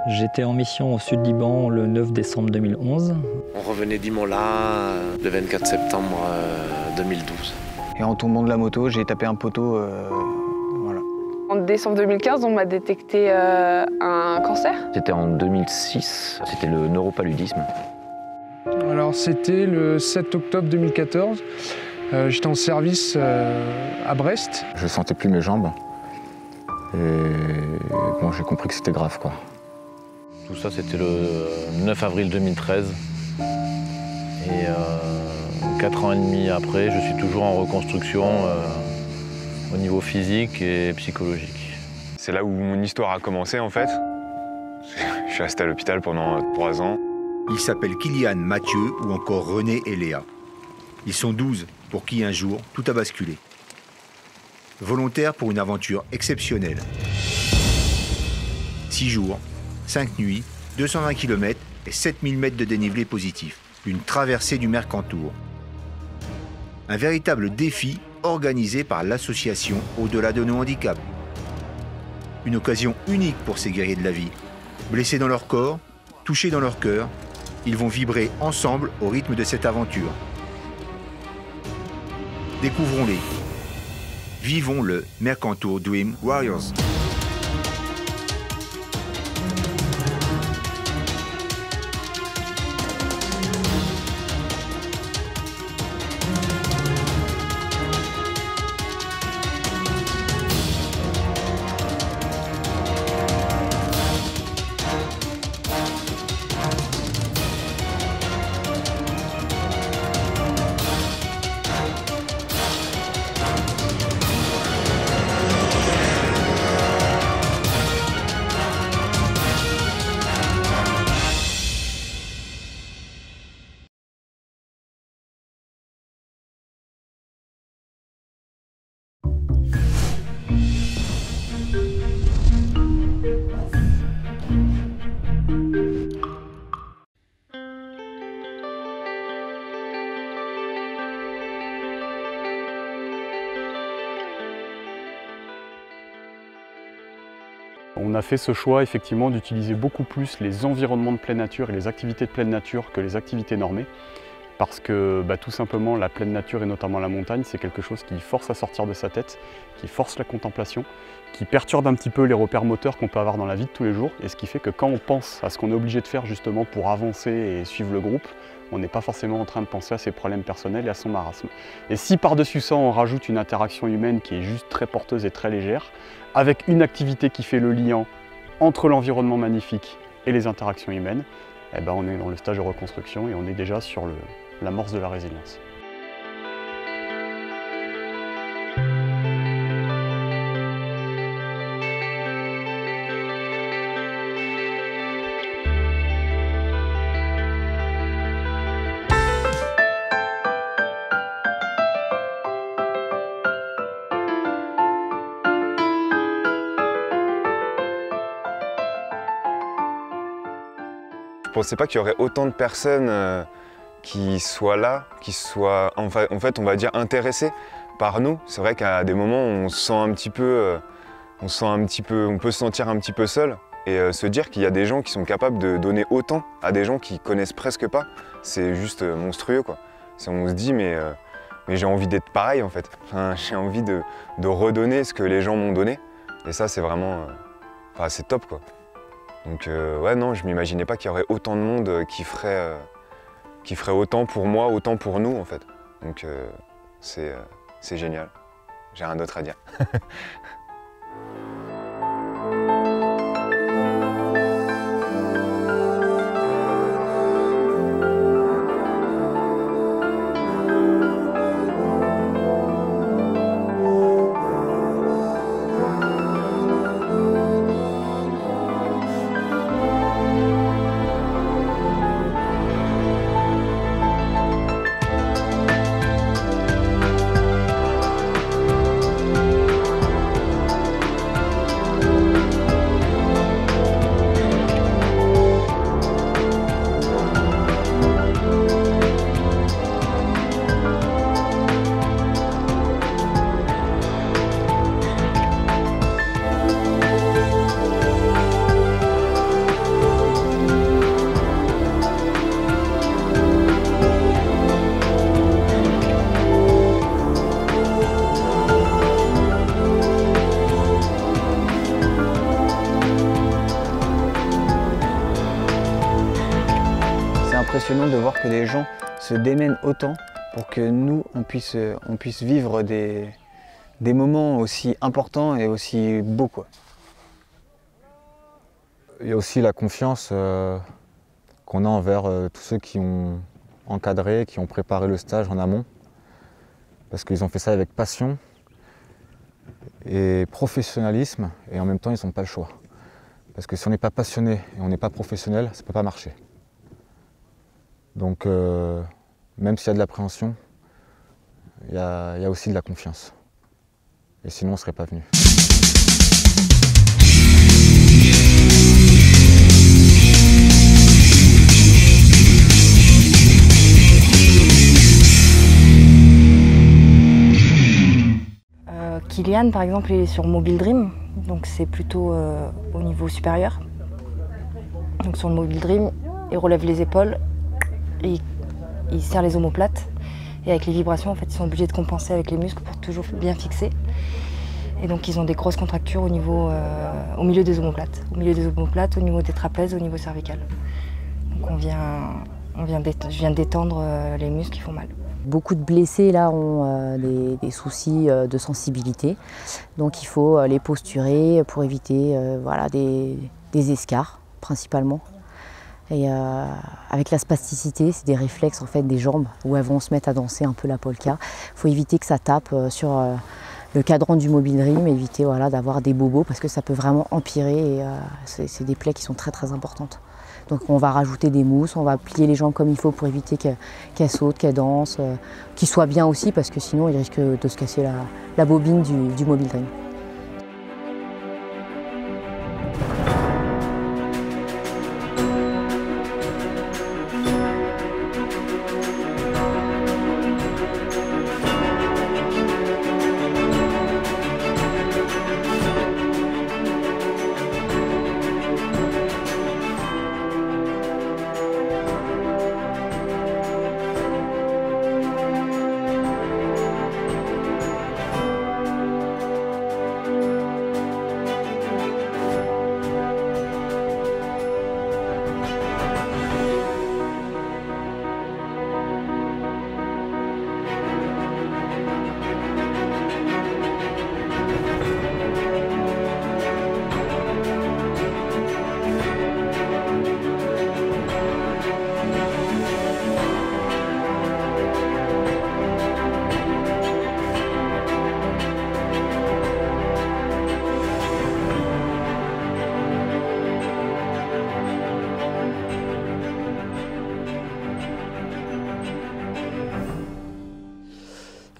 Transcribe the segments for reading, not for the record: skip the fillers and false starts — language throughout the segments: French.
J'étais en mission au sud Liban le 9 décembre 2011. On revenait d'Imola le 24 septembre 2012. Et en tombant de la moto, j'ai tapé un poteau. Voilà. En décembre 2015, on m'a détecté un cancer. C'était en 2006, c'était le neuropaludisme. Alors c'était le 7 octobre 2014. J'étais en service à Brest. Je sentais plus mes jambes. Et bon, j'ai compris que c'était grave, quoi. Tout ça, c'était le 9 avril 2013. Et 4 ans et demi après, je suis toujours en reconstruction au niveau physique et psychologique. C'est là où mon histoire a commencé, en fait. Je suis resté à l'hôpital pendant 3 ans. Ils s'appellent Kylian, Mathieu ou encore René et Léa. Ils sont 12 pour qui un jour tout a basculé. Volontaires pour une aventure exceptionnelle. 6 jours, 5 nuits, 220 km et 7000 mètres de dénivelé positif. Une traversée du Mercantour. Un véritable défi organisé par l'association Au-delà de nos handicaps. Une occasion unique pour ces guerriers de la vie. Blessés dans leur corps, touchés dans leur cœur, ils vont vibrer ensemble au rythme de cette aventure. Découvrons-les. Vivons le Mercantour Dream Warriors. On a fait ce choix effectivement d'utiliser beaucoup plus les environnements de pleine nature et les activités de pleine nature que les activités normées parce que tout simplement la pleine nature et notamment la montagne c'est quelque chose qui force à sortir de sa tête, qui force la contemplation, qui perturbe un petit peu les repères moteurs qu'on peut avoir dans la vie de tous les jours et ce qui fait que quand on pense à ce qu'on est obligé de faire justement pour avancer et suivre le groupe, on n'est pas forcément en train de penser à ses problèmes personnels et à son marasme. Et si par-dessus ça on rajoute une interaction humaine qui est juste très porteuse et très légère, avec une activité qui fait le lien entre l'environnement magnifique et les interactions humaines, on est dans le stage de reconstruction et on est déjà sur l'amorce de la résilience. Je ne pensais pas qu'il y aurait autant de personnes qui soient là, qui soient en fait on va dire intéressées par nous. C'est vrai qu'à des moments on se sent un petit peu, on peut se sentir un petit peu seul et se dire qu'il y a des gens qui sont capables de donner autant à des gens qui connaissent presque pas, c'est juste monstrueux quoi. On se dit mais j'ai envie d'être pareil en fait. Enfin, j'ai envie de redonner ce que les gens m'ont donné et ça c'est vraiment, c'est top quoi. Donc ouais non, je m'imaginais pas qu'il y aurait autant de monde qui ferait autant pour moi, autant pour nous en fait. Donc c'est génial. J'ai rien d'autre à dire. C'est impressionnant de voir que les gens se démènent autant pour que nous, on puisse vivre des moments aussi importants et aussi beaux, quoi. Il y a aussi la confiance qu'on a envers tous ceux qui ont encadré, qui ont préparé le stage en amont. Parce qu'ils ont fait ça avec passion et professionnalisme, et en même temps, ils n'ont pas le choix. Parce que si on n'est pas passionné et on n'est pas professionnel, ça ne peut pas marcher. Donc, même s'il y a de l'appréhension, il y a aussi de la confiance. Et sinon, on ne serait pas venu. Kylian, par exemple, est sur Mobile Dream, donc c'est plutôt au niveau supérieur. Donc sur le Mobile Dream, il relève les épaules, et il serre les omoplates, et avec les vibrations, en fait, ils sont obligés de compenser avec les muscles pour toujours bien fixer. Et donc ils ont des grosses contractures au milieu des omoplates, au niveau des trapèzes, au niveau cervical. Donc je viens détendre les muscles qui font mal. Beaucoup de blessés là ont des soucis de sensibilité, donc il faut les posturer pour éviter voilà, des escarres principalement. Et avec la spasticité, c'est des réflexes en fait des jambes où elles vont se mettre à danser un peu la polka. Il faut éviter que ça tape sur le cadran du Mobile Dream, éviter voilà, d'avoir des bobos parce que ça peut vraiment empirer et c'est des plaies qui sont très très importantes. Donc on va rajouter des mousses, on va plier les jambes comme il faut pour éviter qu'elles sautent, qu'elles dansent, qu'ils soient bien aussi parce que sinon ils risquent de se casser la bobine du Mobile Dream.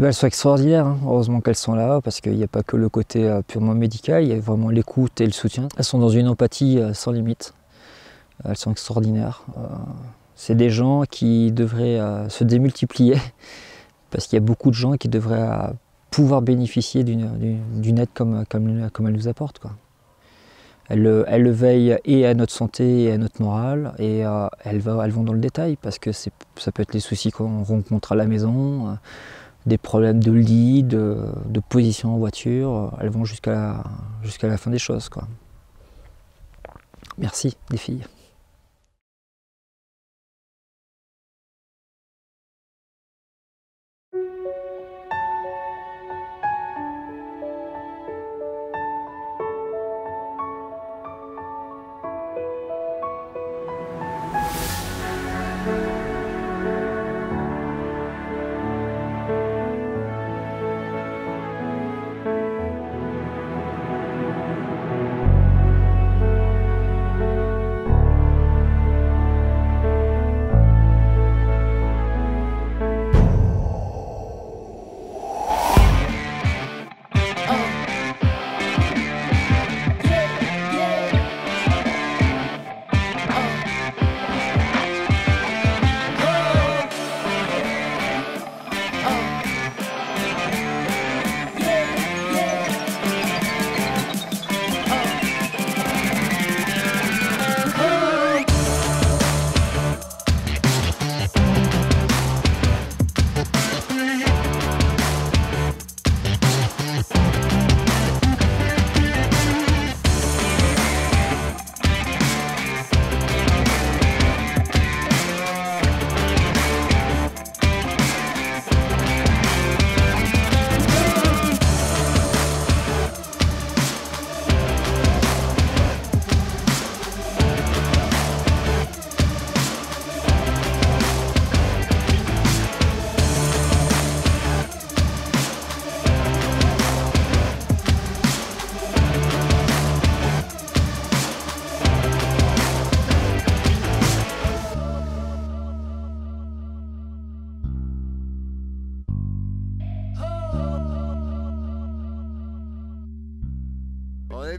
Elles sont extraordinaires, hein. Heureusement qu'elles sont là, parce qu'il n'y a pas que le côté purement médical, il y a vraiment l'écoute et le soutien. Elles sont dans une empathie sans limite. Elles sont extraordinaires. C'est des gens qui devraient se démultiplier, parce qu'il y a beaucoup de gens qui devraient pouvoir bénéficier d'une aide comme elles nous apportent, quoi. Elles veillent et à notre santé et à notre morale, et elles vont dans le détail, parce que ça peut être les soucis qu'on rencontre à la maison, des problèmes de lit, de position en voiture, elles vont jusqu'à la fin des choses, quoi. Merci les filles.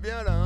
bien là,